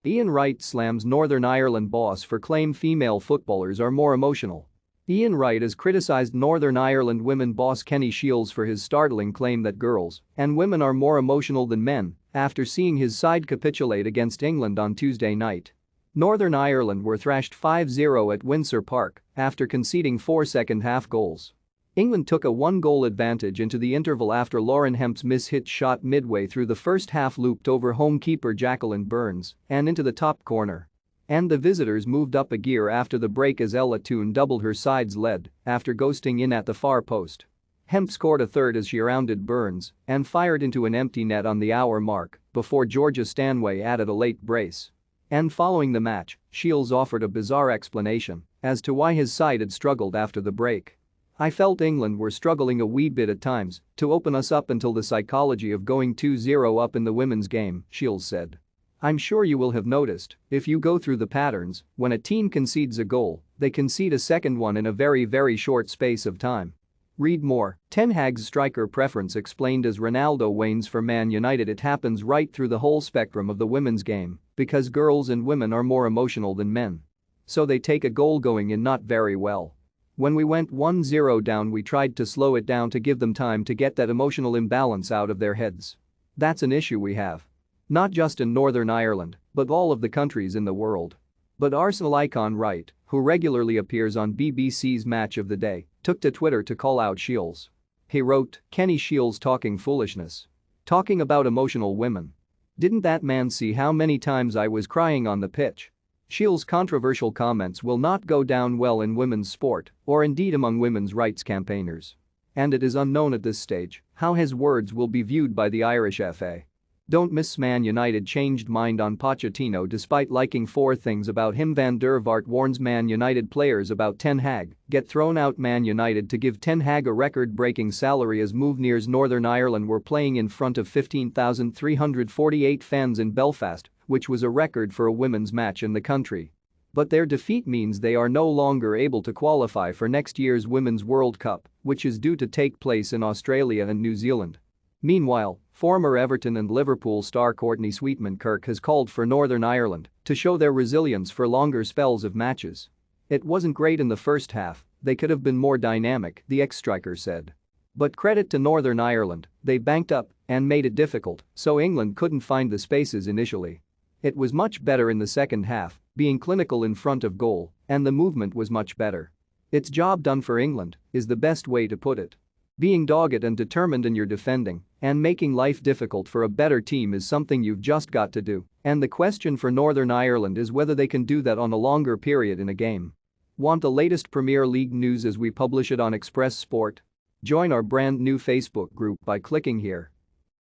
Ian Wright slams Northern Ireland boss for claim female footballers are more emotional. Ian Wright has criticized Northern Ireland women boss Kenny Shiels for his startling claim that girls and women are more emotional than men after seeing his side capitulate against England on Tuesday night. Northern Ireland were thrashed 5-0 at Windsor Park after conceding 4 second-half goals. England took a one-goal advantage into the interval after Lauren Hemp's miss-hit shot midway through the first half looped over home keeper Jacqueline Burns and into the top corner. And the visitors moved up a gear after the break as Ella Toone doubled her side's lead after ghosting in at the far post. Hemp scored a third as she rounded Burns and fired into an empty net on the hour mark before Georgia Stanway added a late brace. And following the match, Shiels offered a bizarre explanation as to why his side had struggled after the break. "I felt England were struggling a wee bit at times to open us up until the psychology of going 2-0 up in the women's game," Shiels said. "I'm sure you will have noticed, if you go through the patterns, when a team concedes a goal, they concede a second one in a very short space of time." Read more. Ten Hag's striker preference explained as Ronaldo wanes for Man United. It happens right through the whole spectrum of the women's game because girls and women are more emotional than men. So they take a goal going in not very well. When we went 1-0 down, we tried to slow it down to give them time to get that emotional imbalance out of their heads. That's an issue we have. Not just in Northern Ireland, but all of the countries in the world. But Arsenal icon Wright, who regularly appears on BBC's Match of the Day, took to Twitter to call out Shiels. He wrote, "Kenny Shiels talking foolishness. Talking about emotional women. Didn't that man see how many times I was crying on the pitch?" Shiels' controversial comments will not go down well in women's sport or indeed among women's rights campaigners. And it is unknown at this stage how his words will be viewed by the Irish FA. Don't miss Man United changed mind on Pochettino despite liking 4 things about him. Van der Vaart warns Man United players about Ten Hag, get thrown out. Man United to give Ten Hag a record-breaking salary as move nears. Northern Ireland were playing in front of 15,348 fans in Belfast, which was a record for a women's match in the country. But their defeat means they are no longer able to qualify for next year's Women's World Cup, which is due to take place in Australia and New Zealand. Meanwhile, former Everton and Liverpool star Courtney Sweetman-Kirk has called for Northern Ireland to show their resilience for longer spells of matches. "It wasn't great in the first half, they could have been more dynamic," the ex-striker said. But credit to Northern Ireland, they banked up and made it difficult so England couldn't find the spaces initially. It was much better in the second half, being clinical in front of goal, and the movement was much better. It's job done for England, is the best way to put it. Being dogged and determined in your defending and making life difficult for a better team is something you've just got to do, and the question for Northern Ireland is whether they can do that on a longer period in a game. Want the latest Premier League news as we publish it on Express Sport? Join our brand new Facebook group by clicking here.